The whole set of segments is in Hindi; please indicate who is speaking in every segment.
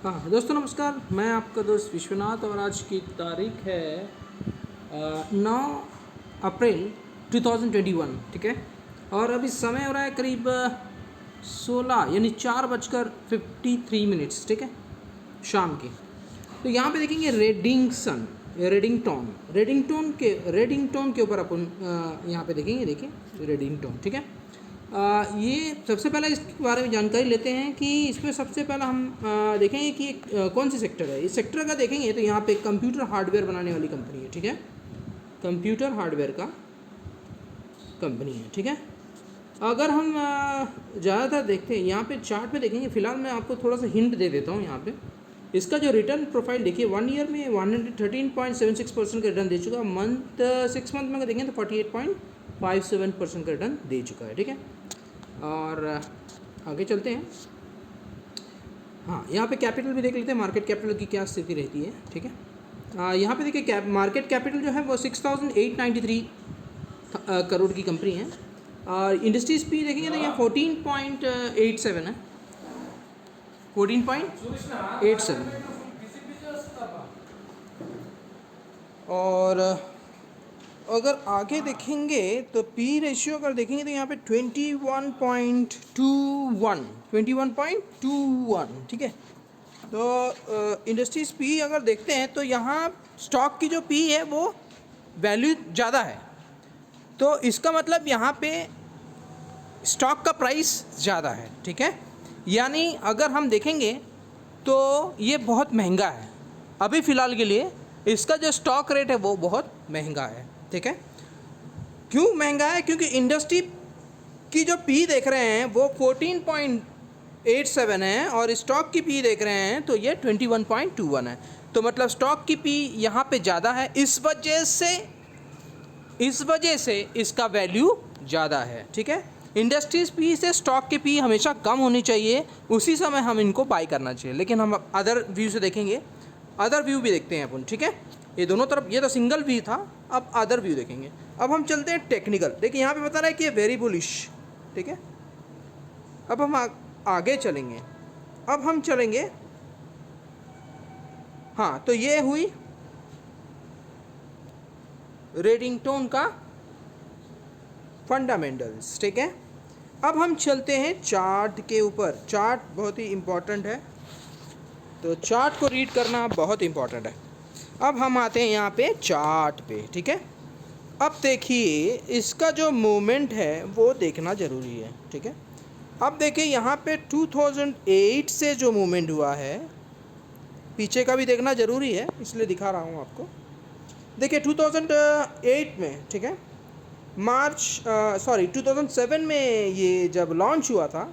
Speaker 1: हाँ दोस्तों नमस्कार, मैं आपका दोस्त विश्वनाथ और आज की तारीख है 9 अप्रैल 2021। ठीक है। और अभी समय हो रहा है करीब 16 यानी 4:53। ठीक है, शाम की। तो यहाँ पे देखेंगे रेडिंगटन के ऊपर अपन यहाँ पे देखेंगे। देखिए रेडिंगटन। ठीक है। ये सबसे पहले इसके बारे में जानकारी लेते हैं कि इसमें सबसे पहला हम देखेंगे कि कौन सी सेक्टर है। इस सेक्टर का देखेंगे तो यहाँ पे कंप्यूटर हार्डवेयर बनाने वाली कंपनी है। ठीक है, कंप्यूटर हार्डवेयर का कंपनी है। ठीक है। अगर हम ज़्यादातर देखते हैं यहाँ पे चार्ट पे देखेंगे, फिलहाल मैं आपको थोड़ा सा हिंट दे देता हूँ। यहाँ पे इसका जो रिटर्न प्रोफाइल देखिए, 1 ईयर में 113.76% का रिटर्न दे चुका। 6 मंथ में अगर देखें तो 48.57% का रिटर्न दे चुका है। ठीक है। और आगे चलते हैं। हाँ, यहाँ पे कैपिटल भी देख लेते हैं, मार्केट कैपिटल की क्या स्थिति रहती है। ठीक है। यहाँ पे देखिए मार्केट कैपिटल जो है वो 6,893 करोड़ की कंपनी है। और इंडस्ट्रीज भी देखेंगे तो यहाँ 14.87 है, 14.87। और अगर आगे देखेंगे तो पी रेशियो अगर देखेंगे तो यहाँ पे 21.21। ठीक है। तो इंडस्ट्रीज पी अगर देखते हैं तो यहाँ स्टॉक की जो पी है वो वैल्यू ज़्यादा है, तो इसका मतलब यहाँ पे स्टॉक का प्राइस ज़्यादा है। ठीक है। यानी अगर हम देखेंगे तो ये बहुत महंगा है अभी फ़िलहाल के लिए। इसका जो स्टॉक रेट है वो बहुत महंगा है। ठीक है। क्यों महंगा है? क्योंकि इंडस्ट्री की जो पी देख रहे हैं वो 14.87 है और स्टॉक की पी देख रहे हैं तो ये 21.21 है। तो मतलब स्टॉक की पी यहाँ पे ज़्यादा है, इस वजह से इसका वैल्यू ज़्यादा है। ठीक है। इंडस्ट्रीज पी से स्टॉक की पी हमेशा कम होनी चाहिए, उसी समय हम इनको बाई करना चाहिए। लेकिन हम अदर व्यू से देखेंगे, अदर व्यू भी देखते हैं अपन। ठीक है। ये दोनों तरफ, ये तो सिंगल व्यू था, अब अदर व्यू देखेंगे। अब हम चलते हैं टेक्निकल। देखिए यहाँ पे बता रहा है कि ये वेरी बुलिश। ठीक है। अब हम आगे चलेंगे। अब हम चलेंगे, हाँ, तो ये हुई रेडिंगटन का फंडामेंटल्स। ठीक है। अब हम चलते हैं चार्ट के ऊपर। चार्ट बहुत ही इम्पोर्टेंट है, तो चार्ट को रीड करना बहुत इम्पोर्टेंट है। अब हम आते हैं यहाँ पे चार्ट पे। ठीक है। अब देखिए इसका जो मूवमेंट है वो देखना ज़रूरी है। ठीक है। अब देखिए यहाँ पे 2008 से जो मूवमेंट हुआ है, पीछे का भी देखना ज़रूरी है, इसलिए दिखा रहा हूँ आपको। देखिए 2008 में, ठीक है, 2007 में ये जब लॉन्च हुआ था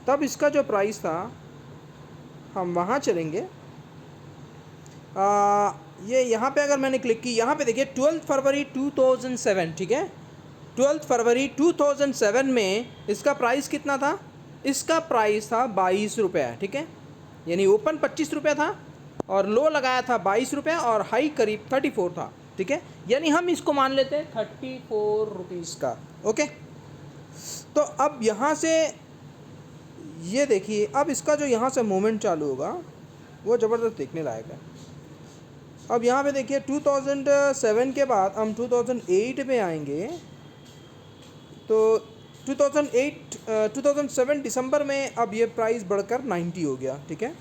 Speaker 1: तब इसका जो प्राइस था, हम वहाँ चलेंगे। ये यहाँ पे अगर मैंने क्लिक की, यहाँ पे देखिए 12 फरवरी 2007। ठीक है। 12 फरवरी 2007 में इसका प्राइस कितना था? इसका प्राइस था 22 रुपये। ठीक है। यानी ओपन 25 रुपये था और लो लगाया था 22 रुपये और हाई करीब 34 था। ठीक है। यानी हम इसको मान लेते हैं 34 रुपीज़ का। ओके। तो अब यहाँ से ये देखिए, अब इसका जो यहाँ से मूवमेंट चालू होगा वो ज़बरदस्त देखने लायक है। अब यहाँ पे देखिए 2007 के बाद हम 2008 में आएंगे तो 2007 दिसंबर में अब ये प्राइस बढ़कर 90 हो गया। ठीक है।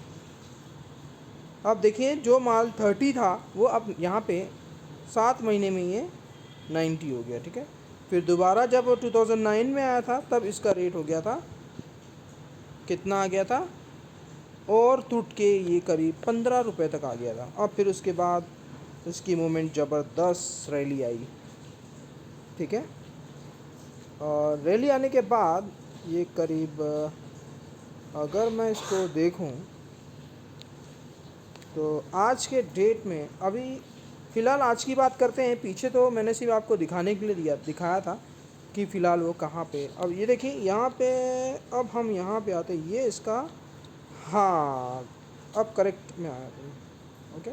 Speaker 1: अब देखिए जो माल 30 था वो अब यहाँ पे 7 महीने में ये 90 हो गया। ठीक है। फिर दोबारा जब वो 2009 में आया था तब इसका रेट हो गया था, कितना आ गया था, और टूट के ये करीब 15 रुपये तक आ गया था। अब फिर उसके बाद इसकी मूवमेंट ज़बरदस्त रैली आई। ठीक है। और रैली आने के बाद ये करीब, अगर मैं इसको देखूं तो आज के डेट में, अभी फ़िलहाल आज की बात करते हैं। पीछे तो मैंने सिर्फ आपको दिखाने के लिए दिखाया था कि फ़िलहाल वो कहाँ पे। अब ये देखिए यहाँ पे, अब हम यहाँ पे आते हैं, ये इसका, हाँ, अब करेक्ट में आया था। ओके।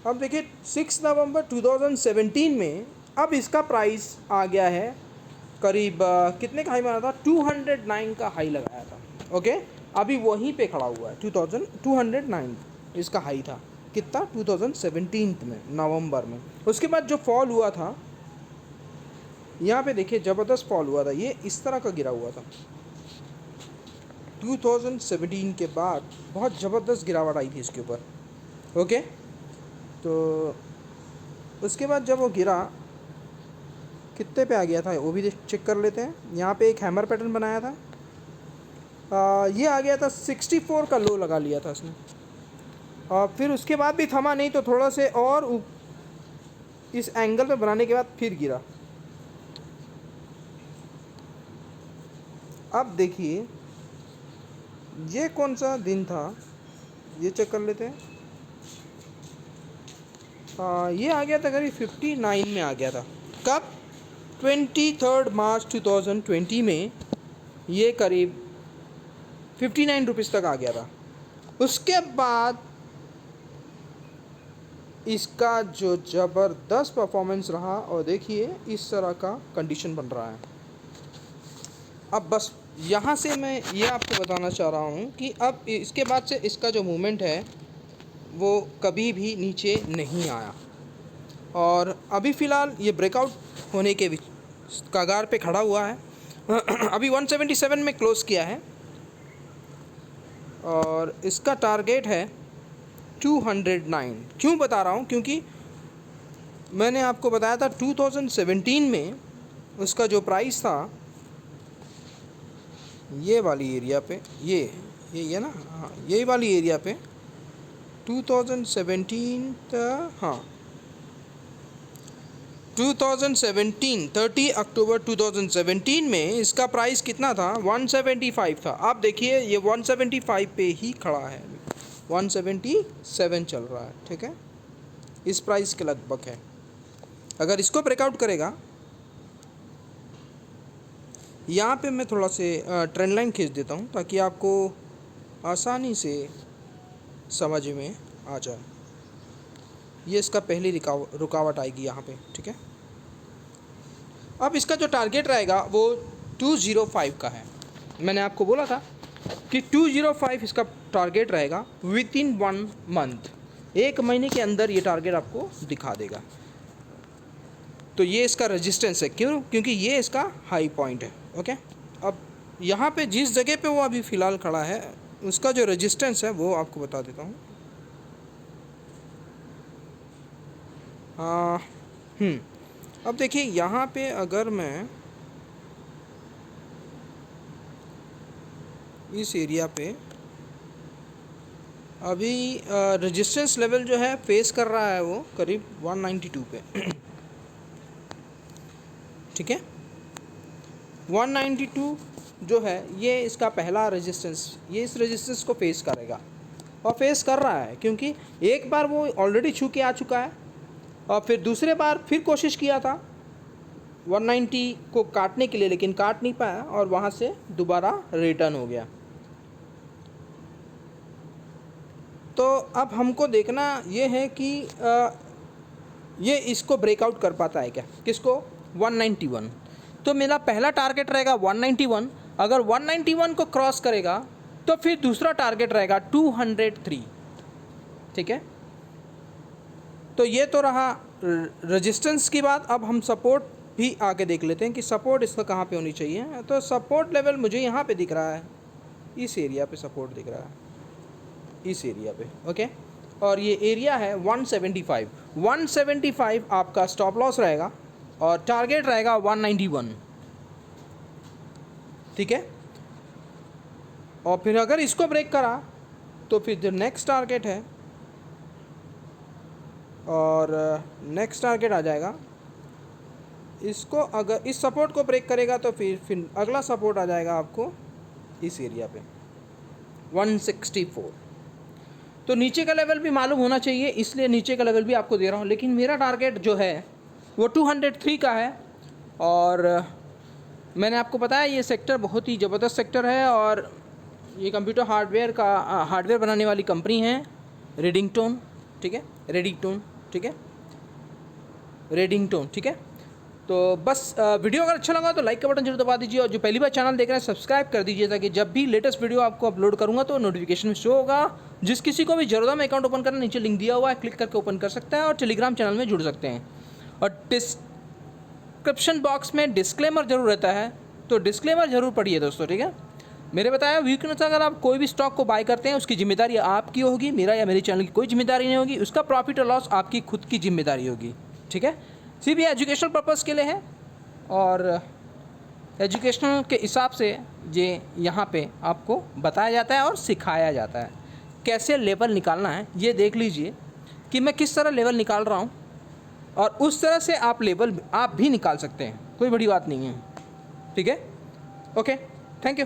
Speaker 1: अब देखिए 6 नवंबर 2017 में अब इसका प्राइस आ गया है करीब, कितने का हाई मारा था? 209 का हाई लगाया था। ओके। अभी वहीं पे खड़ा हुआ है। 2209 इसका हाई था। कितना? 2017 में नवंबर में। उसके बाद जो फॉल हुआ था यहाँ पे देखिए, ज़बरदस्त फॉल हुआ था, ये इस तरह का गिरा हुआ था। 2017 के बाद बहुत ज़बरदस्त गिरावट आई थी इसके ऊपर। ओके, तो उसके बाद जब वो गिरा कितने पे आ गया था वो भी चेक कर लेते हैं। यहाँ पे एक हैमर पैटर्न बनाया था, ये आ गया था 64 का लो लगा लिया था इसने, और फिर उसके बाद भी थमा नहीं, तो थोड़ा से और इस एंगल पे बनाने के बाद फिर गिरा। अब देखिए ये कौन सा दिन था, ये चेक कर लेते हैं। ये आ गया था करीब 59 में आ गया था। कब? 23 मार्च 2020 में ये करीब 59 रुपीज़ तक आ गया था। उसके बाद इसका जो ज़बरदस्त परफॉर्मेंस रहा, और देखिए इस तरह का कंडीशन बन रहा है। अब बस यहाँ से मैं ये आपको बताना चाह रहा हूँ कि अब इसके बाद से इसका जो मूवमेंट है वो कभी भी नीचे नहीं आया, और अभी फ़िलहाल ये ब्रेकआउट होने के कगार पे खड़ा हुआ है। अभी 177 में क्लोज़ किया है, और इसका टारगेट है 209। क्यों बता रहा हूँ? क्योंकि मैंने आपको बताया था 2017 में उसका जो प्राइस था ये वाली एरिया पे, ये ना, हाँ यही वाली एरिया पे 2017 हाँ 2017 30 अक्टूबर 2017 में इसका प्राइस कितना था? 175 था। आप देखिए ये 175 पे ही खड़ा है, 177 चल रहा है, ठीक है, इस प्राइस के लगभग है। अगर इसको ब्रेकआउट करेगा, यहाँ पे मैं थोड़ा से ट्रेंड लाइन खींच देता हूँ ताकि आपको आसानी से समझ में आ जाए। ये इसका पहली रुकावट आएगी यहाँ पे, ठीक है। अब इसका जो टारगेट रहेगा वो 205 का है। मैंने आपको बोला था कि 205 इसका टारगेट रहेगा विद इन 1 मंथ, 1 महीने के अंदर ये टारगेट आपको दिखा देगा। तो ये इसका रेजिस्टेंस है, क्यों? क्योंकि ये इसका हाई पॉइंट है। ओके, अब यहाँ पे जिस जगह पे वो अभी फ़िलहाल खड़ा है उसका जो रेजिस्टेंस है वो आपको बता देता हूँ। अब देखिए यहाँ पे अगर मैं इस एरिया पे अभी रेजिस्टेंस लेवल जो है फेस कर रहा है वो करीब 192 पे, ठीक है। 192 जो है ये इसका पहला रेजिस्टेंस, ये इस रेजिस्टेंस को फेस करेगा, और फेस कर रहा है क्योंकि एक बार वो ऑलरेडी छू के आ चुका है, और फिर दूसरे बार फिर कोशिश किया था 190 को काटने के लिए, लेकिन काट नहीं पाया और वहाँ से दोबारा रिटर्न हो गया। तो अब हमको देखना ये है कि ये इसको ब्रेकआउट कर पाता है क्या? किसको? 191। तो मेरा पहला टारगेट रहेगा 191। अगर 191 को क्रॉस करेगा तो फिर दूसरा टारगेट रहेगा 203, ठीक है। तो ये तो रहा रेजिस्टेंस की बात। अब हम सपोर्ट भी आके देख लेते हैं कि सपोर्ट इसका कहाँ पे होनी चाहिए। तो सपोर्ट लेवल मुझे यहाँ पे दिख रहा है, इस एरिया पे सपोर्ट दिख रहा है, इस एरिया पे, ओके। और ये एरिया है 175। 175 आपका स्टॉप लॉस रहेगा और टारगेट रहेगा 191, ठीक है। और फिर अगर इसको ब्रेक करा तो फिर जो नेक्स्ट टारगेट है, और नेक्स्ट टारगेट आ जाएगा इसको, अगर इस सपोर्ट को ब्रेक करेगा तो फिर अगला सपोर्ट आ जाएगा आपको इस एरिया पे 164। तो नीचे का लेवल भी मालूम होना चाहिए, इसलिए नीचे का लेवल भी आपको दे रहा हूँ। लेकिन मेरा टारगेट जो है वो 203 का है, और मैंने आपको बताया ये सेक्टर बहुत ही ज़बरदस्त सेक्टर है, और ये कंप्यूटर हार्डवेयर बनाने वाली कंपनी है रेडिंगटन, ठीक है, रेडिंगटन, ठीक है, रेडिंगटन, ठीक है। तो बस वीडियो अगर अच्छा लगा तो लाइक का बटन जरूर दबा दीजिए, और जो पहली बार चैनल देख रहे हैं सब्सक्राइब कर दीजिए, ताकि जब भी लेटेस्ट वीडियो आपको अपलोड करूँगा तो नोटिफिकेशन में शो होगा। जिस किसी को भी जरूरत है अकाउंट ओपन करना, नीचे लिंक दिया हुआ है, क्लिक करके ओपन कर सकते हैं और टेलीग्राम चैनल में जुड़ सकते हैं। और डिस्क्रिप्शन बॉक्स में डिस्क्लेमर जरूर रहता है, तो डिस्क्लेमर जरूर पढ़िए दोस्तों, ठीक है। मेरे बताया व्यू के अनुसार अगर आप कोई भी स्टॉक को बाय करते हैं उसकी जिम्मेदारी आपकी होगी, मेरा या मेरे चैनल की कोई जिम्मेदारी नहीं होगी। उसका प्रॉफिट और लॉस आपकी खुद की जिम्मेदारी होगी, ठीक है। सिर्फ ये एजुकेशनल पर्पज़ के लिए है, और एजुकेशनल के हिसाब से ये यहाँ पे आपको बताया जाता है और सिखाया जाता है कैसे लेवल निकालना है। ये देख लीजिए कि मैं किस तरह लेवल निकाल रहा हूँ, और उस तरह से आप लेवल आप भी निकाल सकते हैं, कोई बड़ी बात नहीं है, ठीक है। Okay, thank you.